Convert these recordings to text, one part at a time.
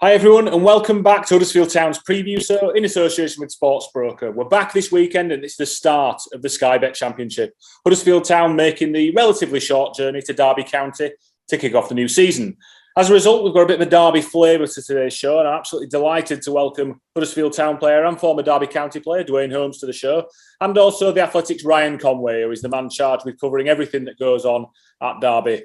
Hi everyone and welcome back to Huddersfield Town's preview show in association with Sportsbroker. We're back this weekend and it's the start of the Sky Bet Championship. Huddersfield Town making the relatively short journey to Derby County to kick off the new season. As a result, we've got a bit of a Derby flavour to today's show and I'm absolutely delighted to welcome Huddersfield Town player and former Derby County player Dwayne Holmes to the show, and also the Athletics' Ryan Conway, who is the man charged with covering everything that goes on at Derby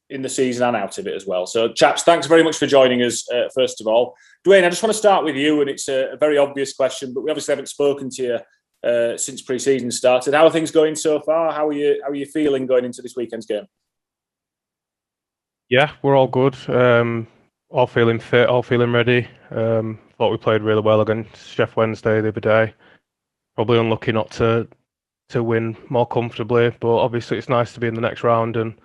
in the season and out of it as well. So, chaps, thanks very much for joining us, first of all. Dwayne, I just want to start with you, and it's a very obvious question, but we obviously haven't spoken to you since pre-season started. How are things going so far? How are you feeling going into this weekend's game? Yeah, we're all good. All feeling fit, all feeling ready. Thought we played really well against Sheff Wednesday the other day. Probably unlucky not to win more comfortably, but obviously it's nice to be in the next round, and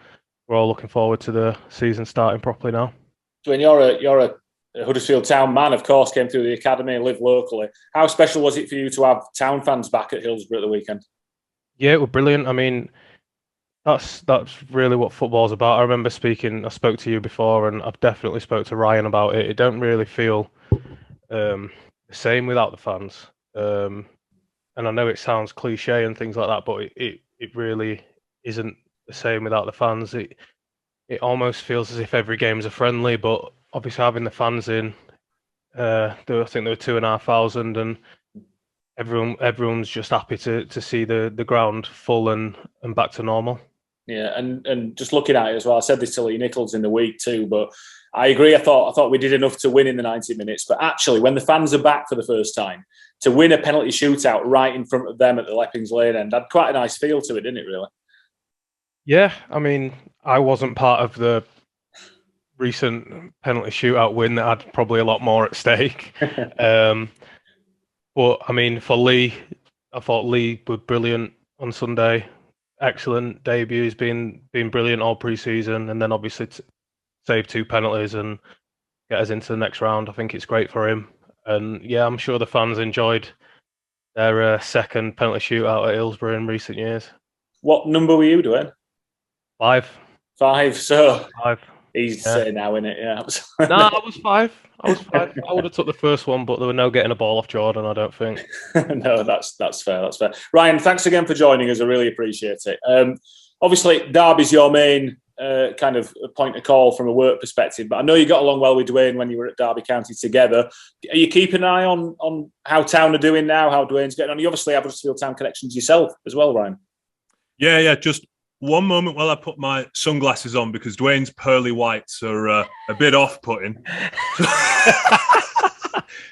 we're all looking forward to the season starting properly now. Dwayne, you're a Huddersfield Town man, of course, came through the academy and live locally. How special was it for you to have Town fans back at Hillsborough at the weekend? Yeah, it was brilliant. I mean, that's really what football's about. I spoke to you before, and I've definitely spoke to Ryan about it. It don't really feel the same without the fans. And I know it sounds cliche and things like that, but it really isn't the same without the fans. It almost feels as if every game's a friendly, but obviously having the fans in, I think there were 2,500, and everyone's just happy to see the ground full and back to normal. Yeah, and just looking at it as well, I said this to Lee Nichols in the week too, but I agree. I thought we did enough to win in the 90 minutes, but actually when the fans are back for the first time, to win a penalty shootout right in front of them at the Leppings Lane end had quite a nice feel to it, didn't it, really? Yeah, I mean, I wasn't part of the recent penalty shootout win that had probably a lot more at stake. But I mean, for Lee, I thought Lee was brilliant on Sunday. Excellent debut. He's been brilliant all pre-season, and then obviously save 2 penalties and get us into the next round. I think it's great for him. And yeah, I'm sure the fans enjoyed their second penalty shootout at Hillsborough in recent years. What number were you doing? 5. So 5. He's saying now, innit? Yeah. No, I was 5. I would have took the first one, but there were no getting a ball off Jordan, I don't think. No, that's fair. That's fair. Ryan, thanks again for joining us. I really appreciate it. Obviously, Derby's your main kind of point of call from a work perspective, but I know you got along well with Dwayne when you were at Derby County together. Are you keeping an eye on how Town are doing now, how Dwayne's getting on? You obviously have Huddersfield Town connections yourself as well, Ryan. Yeah. Just one moment while I put my sunglasses on, because Dwayne's pearly whites are a bit off-putting.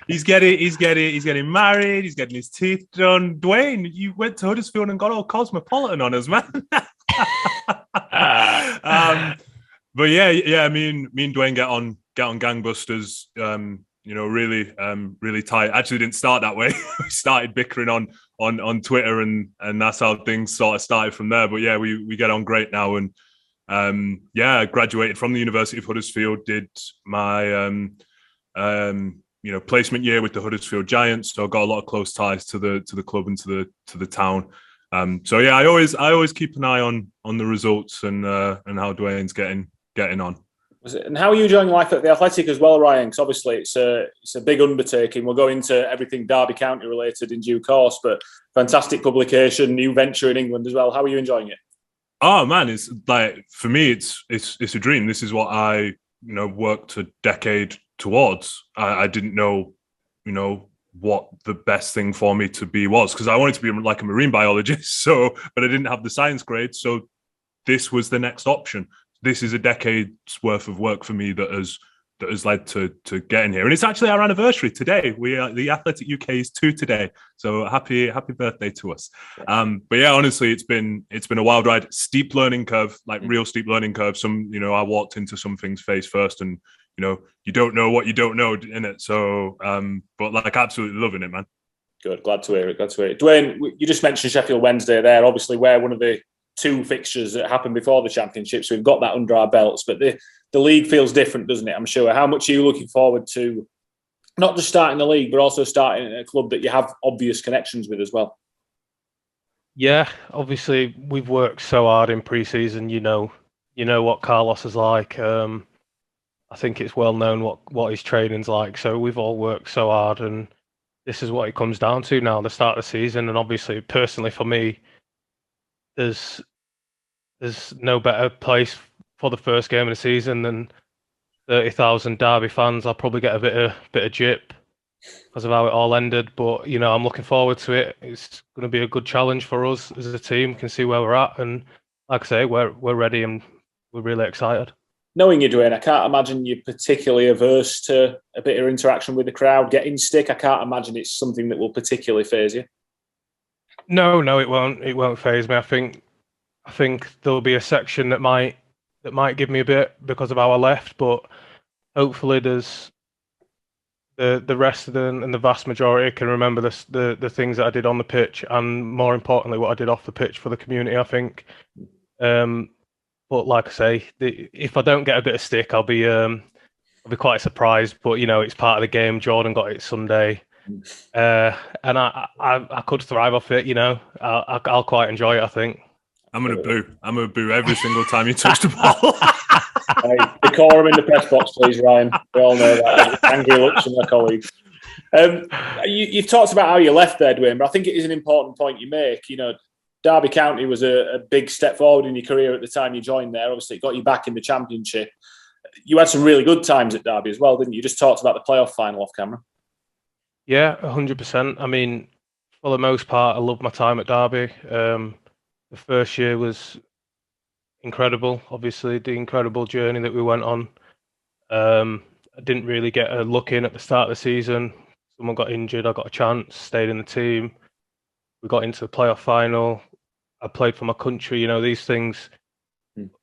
He's getting married. He's getting his teeth done. Dwayne, you went to Huddersfield and got all cosmopolitan on us, man. But yeah. Me and Dwayne get on gangbusters. Really tight. Actually, didn't start that way. We started bickering on Twitter, and that's how things sort of started from there. But yeah, we get on great now, and I graduated from the University of Huddersfield, did my placement year with the Huddersfield Giants, so I got a lot of close ties to the club and to the town. So yeah, I always keep an eye on the results and how Dwayne's getting on. And how are you enjoying life at the Athletic as well, Ryan? Because obviously it's a big undertaking. We'll go into everything Derby County related in due course, but fantastic publication, new venture in England as well. How are you enjoying it? Oh man, it's like, for me, it's a dream. This is what I worked a decade towards. I didn't know what the best thing for me to be was, because I wanted to be like a marine biologist. So, but I didn't have the science grade. So this was the next option. This is a decade's worth of work for me that has led to getting here. And it's actually our anniversary today. The Athletic UK is 2 today. So happy birthday to us. But yeah, honestly, it's been a wild ride. Steep learning curve, like real steep learning curve. I walked into some things face first, and you don't know what you don't know in it. So, but like, absolutely loving it, man. Good. Glad to hear it. Dwayne, you just mentioned Sheffield Wednesday there. Obviously, we're one of the 2 fixtures that happened before the championship, so we've got that under our belts, but the league feels different, doesn't it? I'm sure. How much are you looking forward to not just starting the league, but also starting a club that you have obvious connections with as well? Yeah, obviously we've worked so hard in pre-season. You know what Carlos is like. I think it's well known what his training's like. So we've all worked so hard, and this is what it comes down to now, the start of the season. And obviously, personally for me, there's no better place for the first game of the season than 30,000 Derby fans. I'll probably get a bit of jip because of how it all ended, but I'm looking forward to it. It's going to be a good challenge for us as a team. We can see where we're at, and like I say, we're ready and we're really excited. Knowing you, Dwayne, I can't imagine you're particularly averse to a bit of interaction with the crowd, getting stick. I can't imagine it's something that will particularly faze you. No, it won't. It won't faze me. I think there'll be a section that might give me a bit because of how I left, but hopefully there's the rest of them and the vast majority can remember the things that I did on the pitch, and more importantly, what I did off the pitch for the community. I think. But like I say, if I don't get a bit of stick, I'll be quite surprised. But it's part of the game. Jordan got it Sunday, and I could thrive off it. I'll quite enjoy it. I think. I'm gonna boo every single time you touch the ball. Decorum in the press box, please, Ryan. We all know that. Angry looks from my colleagues. You've talked about how you left there, Dwayne, but I think it is an important point you make. Derby County was a big step forward in your career at the time you joined there. Obviously, it got you back in the Championship. You had some really good times at Derby as well, didn't you? You just talked about the playoff final off camera. Yeah, 100%. I mean, for the most part, I loved my time at Derby. The first year was incredible. Obviously, the incredible journey that we went on. I didn't really get a look in at the start of the season. Someone got injured. I got a chance, stayed in the team. We got into the playoff final. I played for my country. These things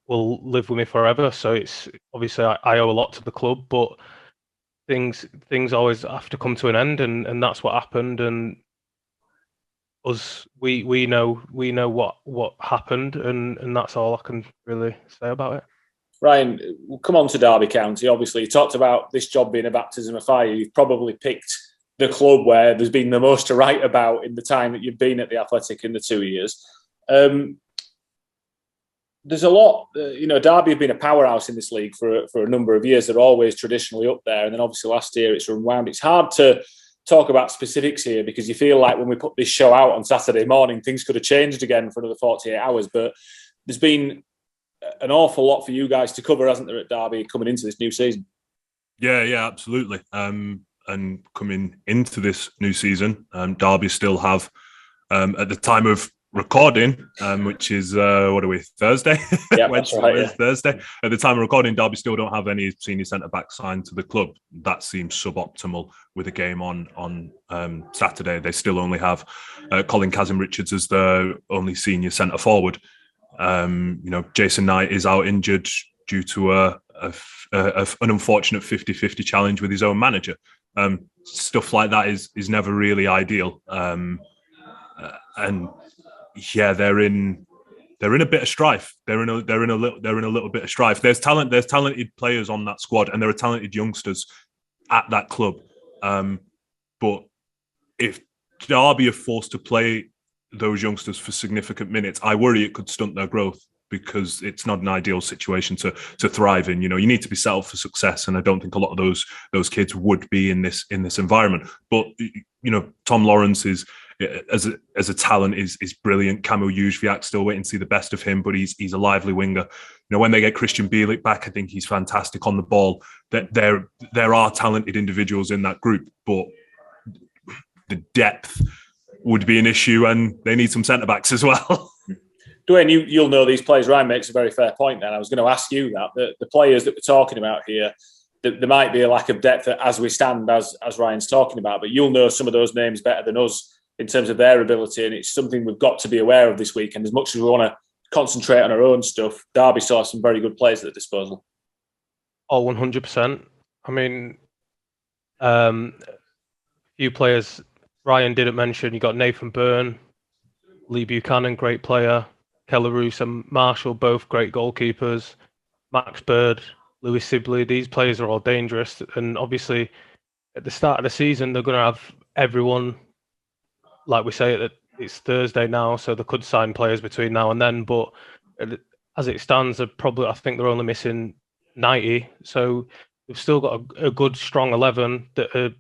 will live with me forever. So it's obviously I owe a lot to the club, but things always have to come to an end, and that's what happened. And we know what happened, and that's all I can really say about it. Ryan, we'll come on to Derby County. Obviously, you talked about this job being a baptism of fire. You've probably picked the club where there's been the most to write about in the time that you've been at the Athletic in the 2 years. There's a lot, Derby have been a powerhouse in this league for a number of years. They're always traditionally up there. And then obviously last year it's unwound. It's hard to talk about specifics here because you feel like when we put this show out on Saturday morning, things could have changed again for another 48 hours. But there's been an awful lot for you guys to cover, hasn't there, at Derby coming into this new season? Yeah, absolutely. And coming into this new season, Derby still have, at the time of recording, which is Thursday? Yeah, that's right, yeah. Thursday. At the time of recording, Derby still don't have any senior centre back signed to the club. That seems suboptimal with a game on Saturday. They still only have Colin Kazim-Richards as the only senior centre forward. Jason Knight is out injured due to an unfortunate 50-50 challenge with his own manager. Stuff like that is never really ideal. And yeah, they're in a bit of strife. They're in a little bit of strife. There's talented players on that squad, and there are talented youngsters at that club. But if Derby are forced to play those youngsters for significant minutes, I worry it could stunt their growth because it's not an ideal situation to thrive in. You need to be set up for success, and I don't think a lot of those kids would be in this environment. But Tom Lawrence is, as a talent, is brilliant. Kamil Juzwiak, still waiting to see the best of him, but he's a lively winger. When they get Christian Bielik back, I think he's fantastic on the ball. That there are talented individuals in that group, but the depth would be an issue, and they need some centre backs as well. Dwayne, you'll know these players. Ryan makes a very fair point then. I was going to ask you that. The players that we're talking about here, there might be a lack of depth as we stand, as Ryan's talking about, but you'll know some of those names better than us in terms of their ability, and it's something we've got to be aware of this weekend. As much as we want to concentrate on our own stuff, Derby saw some very good players at their disposal. Oh, 100%. I mean, a few players Ryan didn't mention. You got Nathan Byrne, Lee Buchanan, great player, Kelleroos and Marshall, both great goalkeepers, Max Bird, Lewis Sibley. These players are all dangerous, and obviously at the start of the season they're going to have everyone, like we say, it's Thursday now, so they could sign players between now and then, but as it stands, I think they're only missing 90, so we've still got a good, strong 11 that are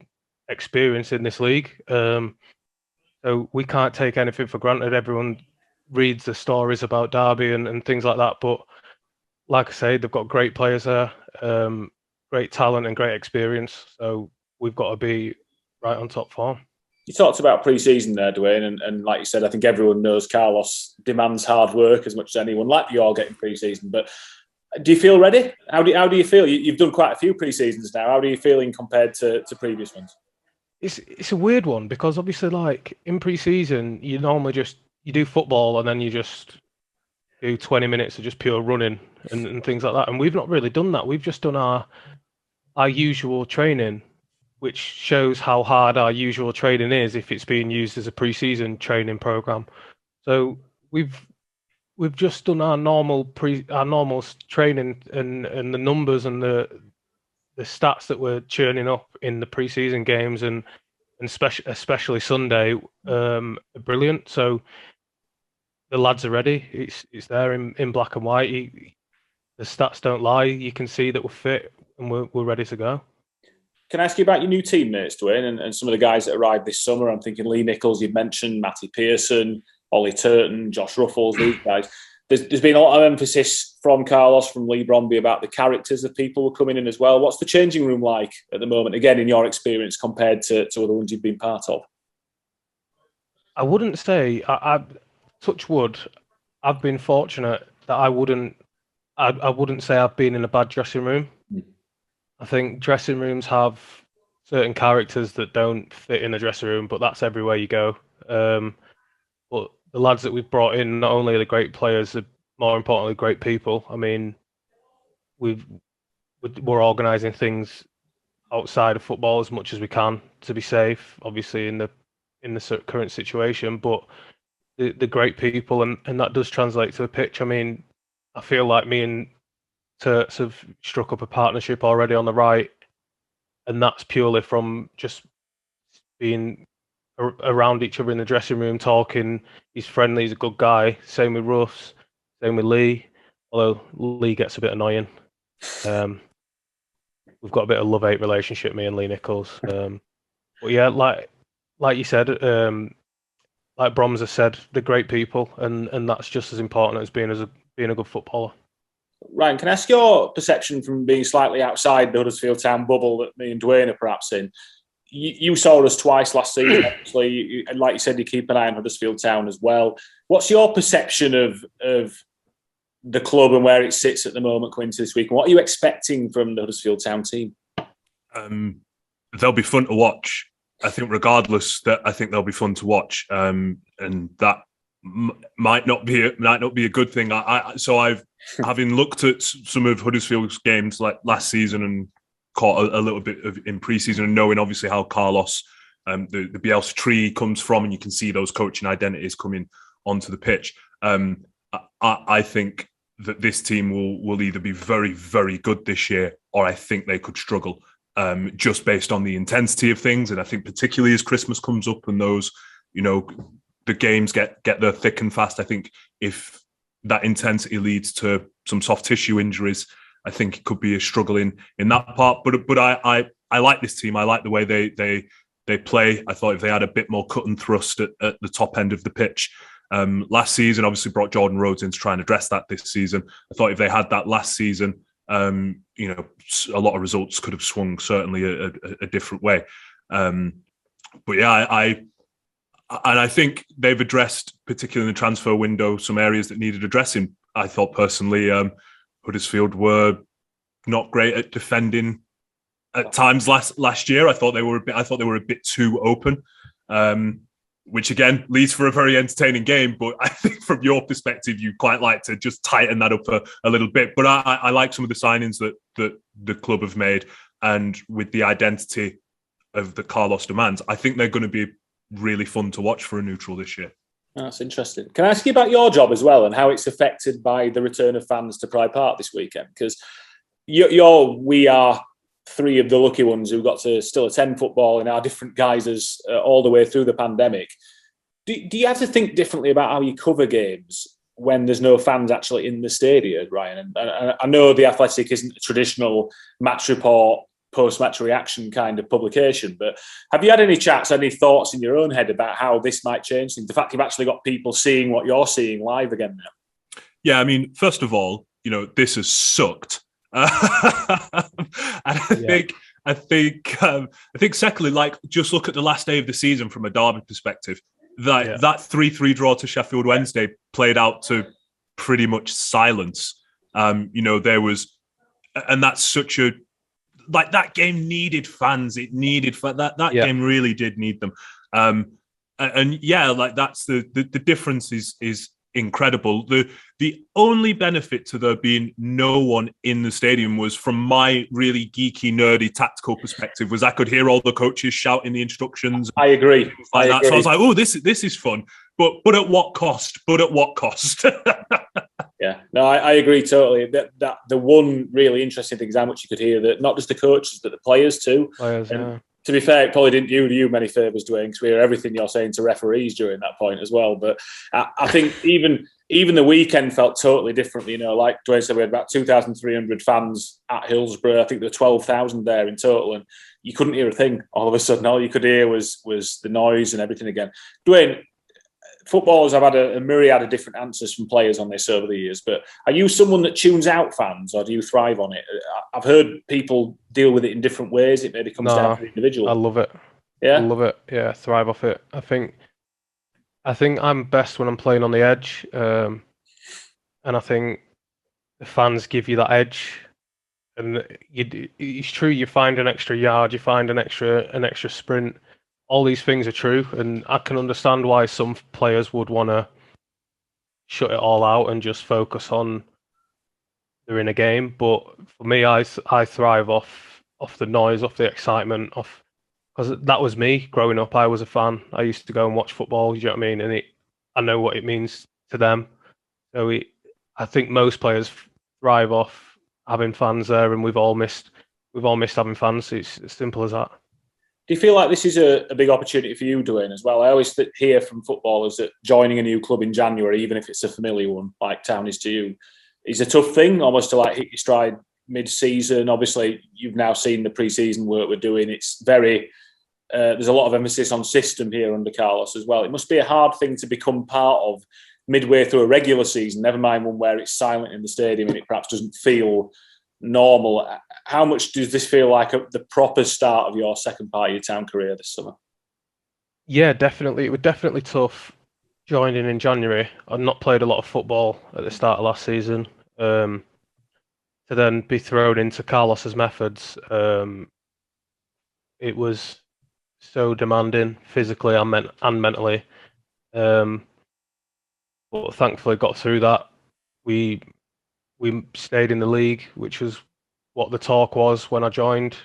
experienced in this league. So we can't take anything for granted. Everyone reads the stories about Derby and things like that. But like I say, they've got great players there, great talent and great experience. So we've got to be right on top form. You talked about pre-season there, Dwayne, and like you said, I think everyone knows Carlos demands hard work as much as anyone, like you all getting pre-season. But do you feel ready? How do you feel? You've done quite a few pre-seasons now. How are you feeling compared to previous ones? It's a weird one because obviously, like in pre-season, you normally you do football and then you just do 20 minutes of just pure running and things like that. And we've not really done that. We've just done our usual training, which shows how hard our usual training is if it's being used as a pre-season training program. So we've just done our normal training and the numbers and the stats that we're churning up in the pre-season games and especially Sunday are brilliant. So the lads are ready. It's there in black and white. The stats don't lie. You can see that we're fit and we're ready to go. Can I ask you about your new teammates, Dwayne, and some of the guys that arrived this summer? I'm thinking Lee Nichols, you've mentioned, Matty Pearson, Ollie Turton, Josh Ruffles, these guys. There's been a lot of emphasis from Carlos, from Lee Bromby about the characters of people who are coming in as well. What's the changing room like at the moment, again, in your experience, compared to other ones you've been part of? I wouldn't say, I touch wood, I've been fortunate that I wouldn't say I've been in a bad dressing room. I think dressing rooms have certain characters that don't fit in the dressing room, but that's everywhere you go. But the lads that we've brought in, not only are they great players, they're more importantly great people. I mean, we're organising things outside of football as much as we can to be safe, obviously in the current situation. But the great people, and that does translate to a pitch. I mean, I feel like me and Turts have struck up a partnership already on the right, and that's purely from just being around each other in the dressing room, talking. He's friendly, he's a good guy. Same with Russ, same with Lee, although Lee gets a bit annoying. We've got a bit of love-hate relationship, me and Lee Nichols. But yeah, like you said, like Broms has said, they're great people, and that's just as important as being a good footballer. Ryan, can I ask your perception from being slightly outside the Huddersfield Town bubble that me and Dwayne are perhaps in? You saw us twice last season, obviously, and like you said, you keep an eye on Huddersfield Town as well. What's your perception of the club and where it sits at the moment going into this week? And what are you expecting from the Huddersfield Town team? They'll be fun to watch. I think, regardless, I think they'll be fun to watch, and that might not be a good thing. Having looked at some of Huddersfield's games like last season and caught a little bit of in pre-season, and knowing obviously how Carlos, the Bielsa tree comes from, and you can see those coaching identities coming onto the pitch. I think that this team will either be very, very good this year, or I think they could struggle, just based on the intensity of things. And I think particularly as Christmas comes up and those, the games get there thick and fast, I think if that intensity leads to some soft tissue injuries, I think it could be a struggle in that part. But I like this team. I like the way they play. I thought if they had a bit more cut and thrust at the top end of the pitch last season, obviously brought Jordan Rhodes in to try and address that this season. I thought if they had that last season, a lot of results could have swung certainly a different way. But yeah, I think they've addressed, particularly in the transfer window, some areas that needed addressing. I thought personally, Huddersfield were not great at defending at times last year. I thought they were a bit too open, which again leads for a very entertaining game. But I think from your perspective, you quite like to just tighten that up a little bit. But I like some of the signings that the club have made, and with the identity of the Carlos demands, I think they're going to be really fun to watch for a neutral this year. That's interesting. Can I ask you about your job as well and how it's affected by the return of fans to Pride Park this weekend? Because we are three of the lucky ones who got to still attend football in our different guises all the way through the pandemic. Do you have to think differently about how you cover games when there's no fans actually in the stadium, Ryan. And I know The Athletic isn't a traditional match report, post-match reaction kind of publication, but have you had any chats, any thoughts in your own head about how this might change things? The fact you've actually got people seeing what you're seeing live again now. Yeah, I mean, first of all, this has sucked. And I think secondly, like, just look at the last day of the season from a Derby perspective. That 3-3 draw to Sheffield Wednesday played out to pretty much silence. There was, and that's such a, like, that game needed fans. It needed that game really did need them. Like, that's the difference is incredible. The only benefit to there being no one in the stadium was, from my really geeky, nerdy, tactical perspective, was I could hear all the coaches shouting the instructions. I agree. So I was like, oh, this is fun. But at what cost? Yeah, no, I agree totally. That the one really interesting thing is how much you could hear that not just the coaches but the players too. To be fair, it probably didn't do you many favours, Dwayne, because we hear everything you're saying to referees during that point as well. But I think even the weekend felt totally different. Like Dwayne said, we had about 2,300 fans at Hillsborough. I think there were 12,000 there in total, and you couldn't hear a thing. All of a sudden, all you could hear was the noise and everything again. Dwayne, footballers have had a myriad of different answers from players on this over the years, but are you someone that tunes out fans, or do you thrive on it? I've heard people deal with it in different ways. It maybe comes down to the individual. I love it. Yeah, I love it. Yeah, thrive off it. I think I'm best when I'm playing on the edge, and I think the fans give you that edge. And it's true. You find an extra yard, you find an extra sprint. All these things are true, and I can understand why some players would want to shut it all out and just focus on they're in a game. But for me, I thrive off the noise, off the excitement, because that was me growing up. I was a fan. I used to go and watch football. You know what I mean? And I know what it means to them. So I think most players thrive off having fans there, and we've all missed having fans. It's as simple as that. Do you feel like this is a big opportunity for you, Dwayne, as well? I always hear from footballers that joining a new club in January, even if it's a familiar one, like Town is to you, is a tough thing, almost to like hit your stride mid-season. Obviously, you've now seen the pre-season work we're doing. It's very, there's a lot of emphasis on system here under Carlos as well. It must be a hard thing to become part of midway through a regular season, never mind one where it's silent in the stadium and it perhaps doesn't feel normal. How much does this feel like the proper start of your second part of your Town career this summer? Yeah, definitely. It was definitely tough joining in January. I'd not played a lot of football at the start of last season. To then be thrown into Carlos's methods, it was so demanding physically and mentally. But thankfully got through that. We stayed in the league, which was what the talk was when I joined.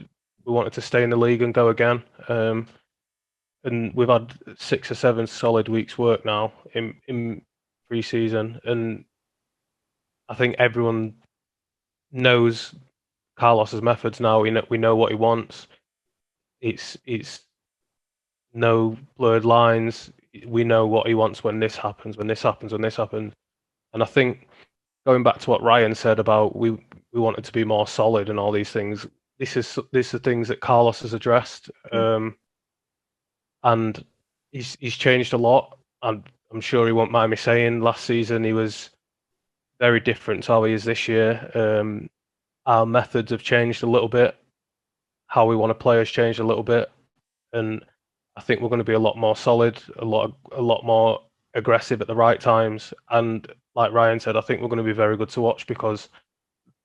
We wanted to stay in the league and go again. And we've had 6 or 7 solid weeks' work now in pre-season. And I think everyone knows Carlos's methods now. We know what he wants. It's no blurred lines. We know what he wants when this happens, when this happens. And I think, going back to what Ryan said about we wanted to be more solid and all these things, these are things that Carlos has addressed, and he's changed a lot. And I'm sure he won't mind me saying, last season he was very different to how he is this year. Our methods have changed a little bit. How we want to play has changed a little bit, and I think we're going to be a lot more solid, a lot more aggressive at the right times. And like Ryan said, I think we're going to be very good to watch because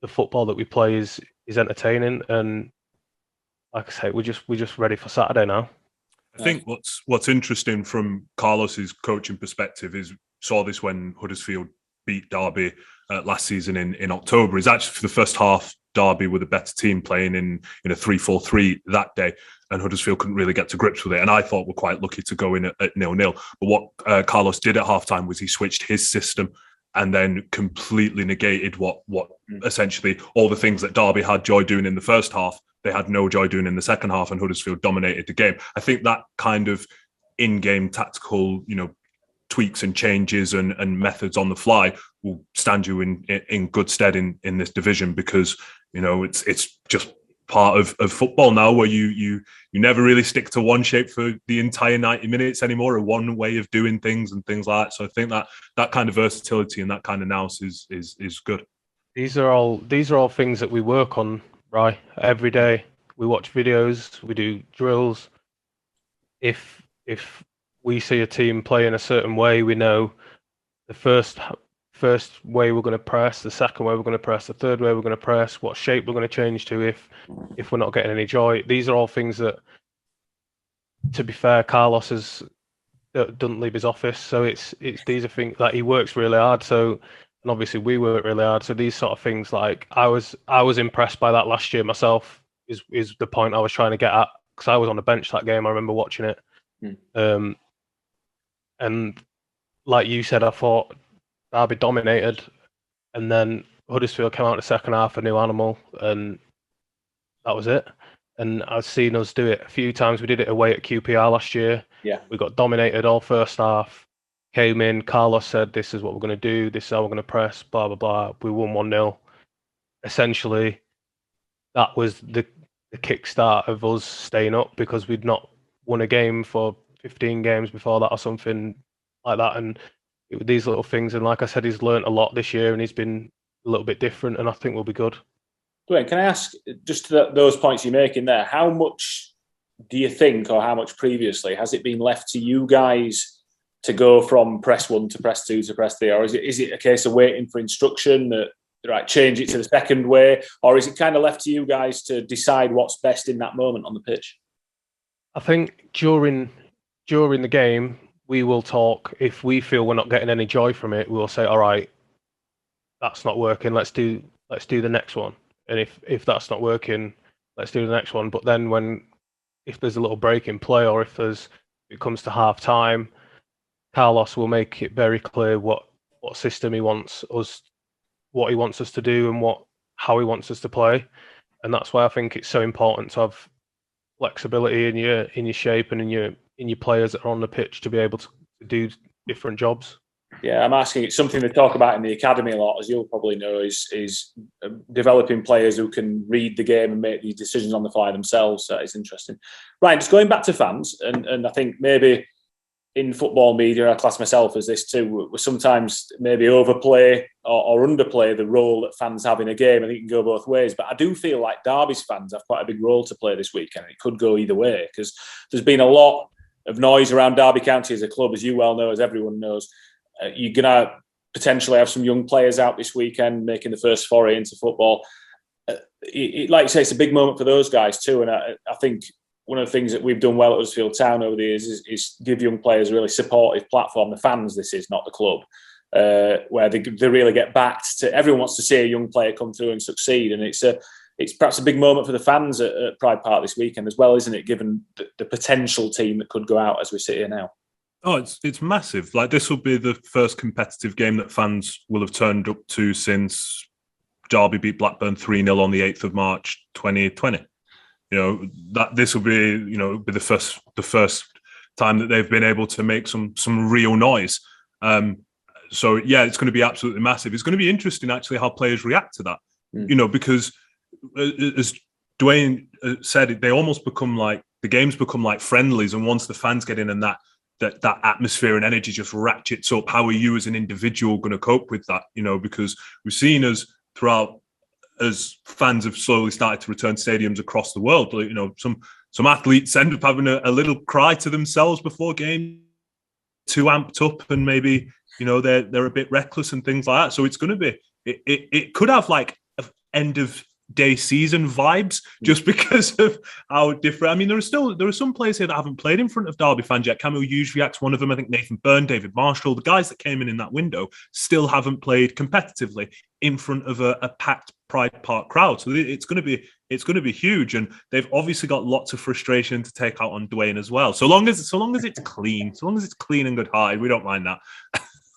the football that we play is entertaining. And like I say, we're just ready for Saturday now. I think what's interesting from Carlos's coaching perspective is, saw this when Huddersfield beat Derby last season in October, is actually for the first half, Derby were the better team playing in a 3-4-3 that day, and Huddersfield couldn't really get to grips with it. And I thought we're quite lucky to go in at 0-0. But what Carlos did at halftime was he switched his system and then completely negated what essentially all the things that Derby had joy doing in the first half, they had no joy doing in the second half, and Huddersfield dominated the game. I think that kind of in-game tactical, tweaks and changes and methods on the fly will stand you in good stead in this division, because it's just part of football now, where you never really stick to one shape for the entire 90 minutes anymore, or one way of doing things and things like that. So I think that kind of versatility and that kind of analysis is good. These are all things that we work on, right? Every day we watch videos, we do drills. If we see a team play in a certain way, we know the first way we're going to press, the second way we're going to press, the third way we're going to press, what shape we're going to change to if we're not getting any joy. These are all things that, to be fair, Carlos doesn't leave his office, so these are things that he works really hard. So, and obviously we work really hard. So these sort of things, like I was impressed by that last year myself. Is the point I was trying to get at, because I was on the bench that game. I remember watching it, and like you said, I thought Derby dominated, and then Huddersfield came out in the second half, a new animal, and that was it. And I've seen us do it a few times. We did it away at QPR last year. Yeah, we got dominated all first half. Came in, Carlos said, "This is what we're going to do. This is how we're going to press." Blah blah blah. We won 1-0. Essentially, that was the kickstart of us staying up, because we'd not won a game for 15 games before that or something like that. And it were these little things. And like I said, he's learnt a lot this year, and he's been a little bit different, and I think we'll be good. Dwayne, can I ask, just those points you're making there, how much do you think, or how much previously has it been left to you guys to go from press 1 to press 2 to press 3, or is it a case of waiting for instruction that, right, change it to the second way, or is it kind of left to you guys to decide what's best in that moment on the pitch? I think during the game, we will talk. If we feel we're not getting any joy from it, we'll say, "All right, that's not working. Let's do the next one." And if that's not working, let's do the next one. But then if there's a little break in play, or if it comes to half time, Carlos will make it very clear what system he wants us, what he wants us to do, and how he wants us to play. And that's why I think it's so important to have flexibility in your shape and in your players that are on the pitch to be able to do different jobs. Yeah, I'm asking. It's something they talk about in the academy a lot, as you'll probably know, is developing players who can read the game and make these decisions on the fly themselves. That is interesting. Right, just going back to fans, and I think maybe in football media, I class myself as this too, we sometimes maybe overplay or underplay the role that fans have in a game. I think it can go both ways. But I do feel like Derby's fans have quite a big role to play this weekend. It could go either way, because there's been a lot of noise around Derby County as a club, as you well know, as everyone knows. You're going to potentially have some young players out this weekend making the first foray into football. Like you say, it's a big moment for those guys too. And I think one of the things that we've done well at Huddersfield Town over the years is give young players a really supportive platform. The fans, this is not the club, where they really get backed. Everyone wants to see a young player come through and succeed. And it's perhaps a big moment for the fans at Pride Park this weekend as well, isn't it? Given the potential team that could go out as we sit here now. Oh, it's massive. Like, this will be the first competitive game that fans will have turned up to since Derby beat Blackburn 3-0 on the 8th of March 2020. That this will be, be the first time that they've been able to make some real noise. So yeah, it's going to be absolutely massive. It's going to be interesting actually how players react to that. Because as Dwayne said, they almost become like, the games become like friendlies, and once the fans get in and that atmosphere and energy just ratchets up, how are you as an individual going to cope with that? Because we've seen as fans have slowly started to return to stadiums across the world, some athletes end up having a little cry to themselves before game, too amped up, and maybe they're a bit reckless and things like that. So it's going to be it could have like end of day season vibes, just because of how different. I mean, there are some players here that haven't played in front of Derby fans yet. Camille Hughes-React's one of them. I think Nathan Byrne, David Marshall, the guys that came in that window still haven't played competitively in front of a packed Pride Park crowd. So it's going to be huge, and they've obviously got lots of frustration to take out on Dwayne as well. So long as it's clean, and good-hearted, we don't mind that.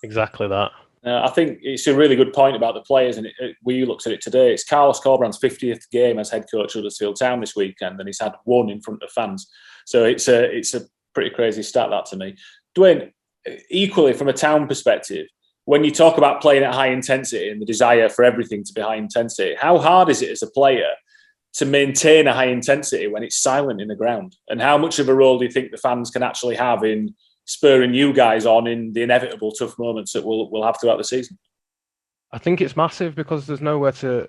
Exactly that. I think it's a really good point about the players, and we looked at it today. It's Carlos Corberán's 50th game as head coach of Huddersfield Town this weekend, and he's had one in front of fans. So it's a pretty crazy stat, that, to me. Dwayne, equally, from a Town perspective, when you talk about playing at high intensity and the desire for everything to be high intensity, how hard is it as a player to maintain a high intensity when it's silent in the ground? And how much of a role do you think the fans can actually have in spurring you guys on in the inevitable tough moments that we'll have throughout the season? I think it's massive because there's nowhere to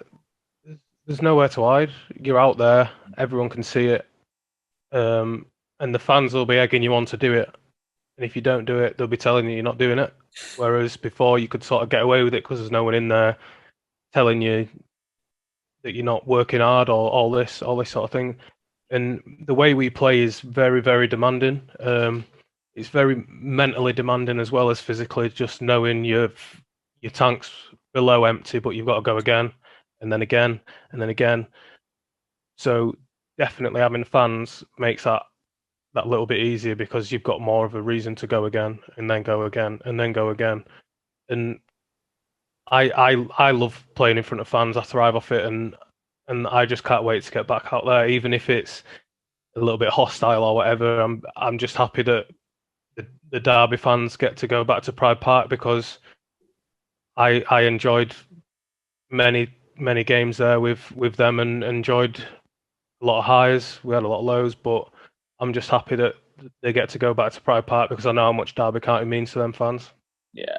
hide. You're out there, everyone can see it, and the fans will be egging you on to do it. And if you don't do it, they'll be telling you you're not doing it. Whereas before, you could sort of get away with it because there's no one in there telling you that you're not working hard or all this sort of thing. And the way we play is very, very demanding. It's very mentally demanding as well as physically. Just knowing your tank's below empty, but you've got to go again, and then again, and then again. So definitely having fans makes that little bit easier because you've got more of a reason to go again, and then go again, and then go again. And I love playing in front of fans. I thrive off it, and I just can't wait to get back out there, even if it's a little bit hostile or whatever. I'm just happy that the Derby fans get to go back to Pride Park because I enjoyed many games there with them and enjoyed a lot of highs. We had a lot of lows, but I'm just happy that they get to go back to Pride Park because I know how much Derby County means to them fans. Yeah,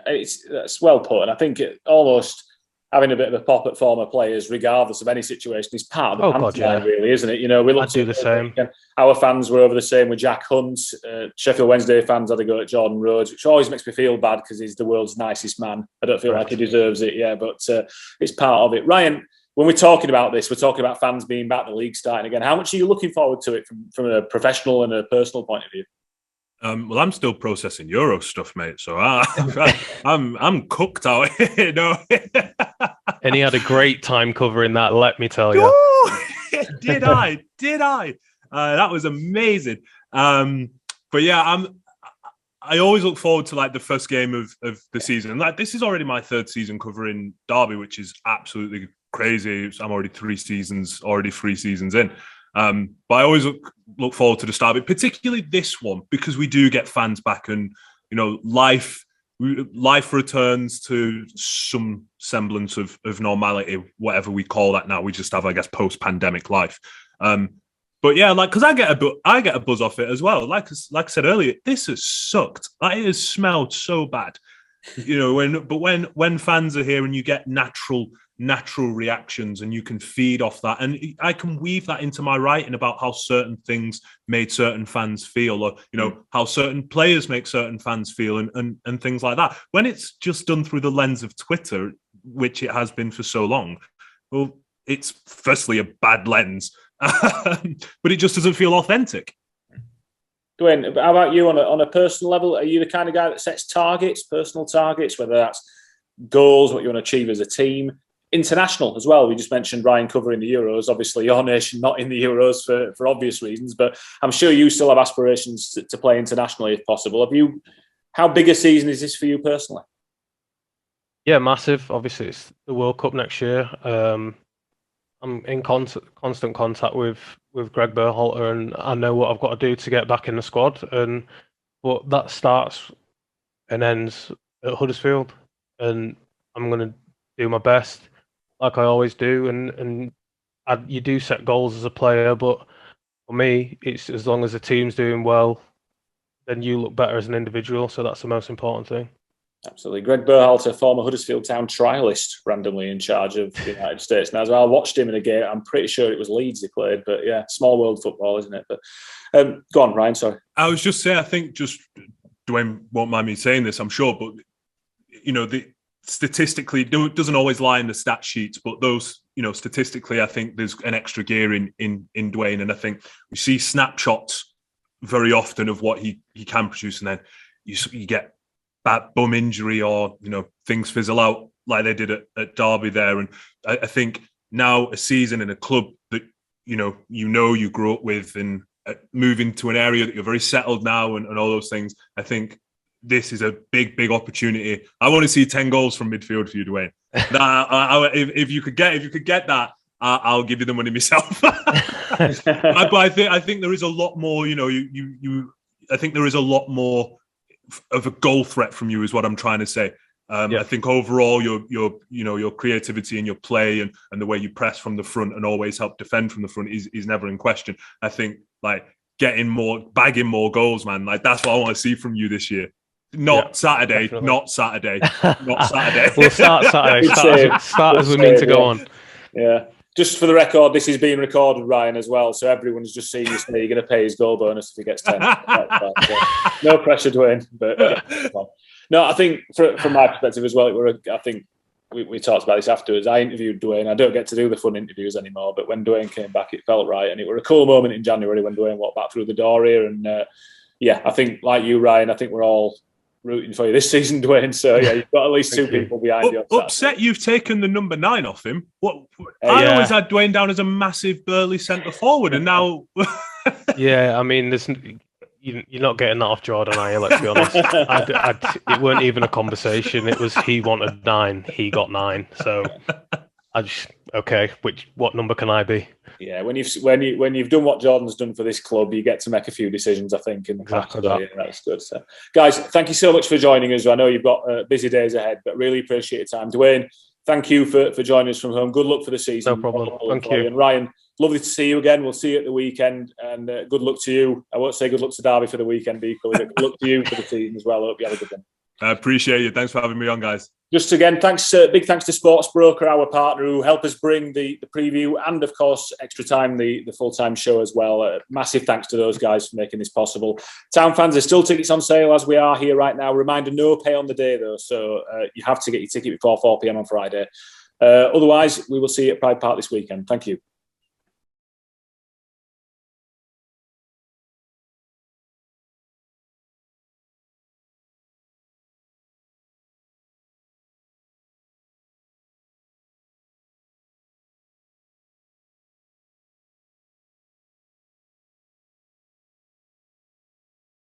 that's well put, and I think almost having a bit of a pop at former players, regardless of any situation, is part of the pantomime, really, isn't it? You know, we looked I'd do the same. Our fans were over the same with Jack Hunt. Sheffield Wednesday fans had a go at Jordan Rhodes, which always makes me feel bad because he's the world's nicest man. I don't feel like he deserves it, but it's part of it. Ryan, when we're talking about this, we're talking about fans being back, the league starting again. How much are you looking forward to it from a professional and a personal point of view? Well, I'm still processing Euro stuff, mate. So I'm cooked out here, you know. And he had a great time covering that, let me tell you. Did I? That was amazing. But yeah, I always look forward to like the first game of the season. Like this is already my third season covering Derby, which is absolutely crazy. I'm already 3 seasons in. But I always look forward to the start of it, particularly this one, because we do get fans back and, you know, life returns to some semblance of normality, whatever we call that now. We just have, I guess, post-pandemic life. But yeah, like, because I get a buzz off it as well. Like I said earlier, this has sucked. Like, it has smelled so bad. You know, when fans are here and you get natural reactions and you can feed off that, and I can weave that into my writing about how certain things made certain fans feel, or you know how certain players make certain fans feel, and things like that. When it's just done through the lens of Twitter, which it has been for so long, well, it's firstly a bad lens, but it just doesn't feel authentic. Dwayne, how about you on a personal level? Are you the kind of guy that sets targets, personal targets, whether that's goals, what you want to achieve as a team? International as well. We just mentioned Ryan covering the Euros. Obviously, your nation not in the Euros for obvious reasons, but I'm sure you still have aspirations to play internationally if possible. How big a season is this for you personally? Yeah, massive. Obviously, it's the World Cup next year. I'm in constant contact with Greg Berhalter, and I know what I've got to do to get back in the squad. But that starts and ends at Huddersfield, and I'm going to do my best, like I always do. And you do set goals as a player, but for me, it's as long as the team's doing well, then you look better as an individual. So that's the most important thing. Absolutely. Greg Berhalter, former Huddersfield Town trialist, randomly in charge of the United States. Now, as well, I watched him in a game. I'm pretty sure it was Leeds he played, but yeah, small world football, isn't it? But go on, Ryan, sorry. I was just saying, I think Dwayne won't mind me saying this, I'm sure, but, you know, statistically, it doesn't always lie in the stat sheets, but those, you know, statistically, I think there's an extra gear in Dwayne. And I think we see snapshots very often of what he can produce. And then you get bad bum injury or, you know, things fizzle out like they did at Derby there. And I think now a season in a club that, you grew up with and moving to an area that you're very settled now and all those things, I think this is a big, big opportunity. I want to see 10 goals from midfield for you, Dwayne. If you could get that, I'll give you the money myself. But I think there is a lot more, I think there is a lot more of a goal threat from you is what I'm trying to say. I think overall your creativity and your play and the way you press from the front and always help defend from the front is never in question. I think like bagging more goals, man. Like that's what I want to see from you this year. Not Saturday. We'll start Saturday. Start as we mean to go on. Yeah. Just for the record, this is being recorded, Ryan, as well. So everyone's just seen you say you're going to pay his goal bonus if he gets 10. No pressure, Dwayne. But no, I think from my perspective as well, I think we talked about this afterwards. I interviewed Dwayne. I don't get to do the fun interviews anymore, but when Dwayne came back, it felt right. And it was a cool moment in January when Dwayne walked back through the door here. And I think like you, Ryan, I think we're all rooting for you this season, Dwayne. So yeah, you've got at least two people behind you. Upset you've taken the number 9 off him. I always had Dwayne down as a massive burly centre forward, and now yeah, I mean, you're not getting that off Jordan, are you? Let's be honest. It weren't even a conversation. It was he wanted 9, he got 9. So I just what number can I be? Yeah, when you've done what Jordan's done for this club, you get to make a few decisions, I think. Exactly that. That's good. So, guys, thank you so much for joining us. I know you've got busy days ahead, but really appreciate your time. Dwayne, thank you for joining us from home. Good luck for the season. No problem. Thank you. And Ryan, lovely to see you again. We'll see you at the weekend, and good luck to you. I won't say good luck to Derby for the weekend, equally, but good luck to you for the season as well. I hope you have a good one. I appreciate you. Thanks for having me on, guys. Just again, big thanks to Sportsbroker, our partner, who help us bring the preview and, of course, extra time, the full-time show as well. Massive thanks to those guys for making this possible. Town fans, there's still tickets on sale as we are here right now. Reminder, no pay on the day, though, so you have to get your ticket before 4 p.m. on Friday. Otherwise, we will see you at Pride Park this weekend. Thank you.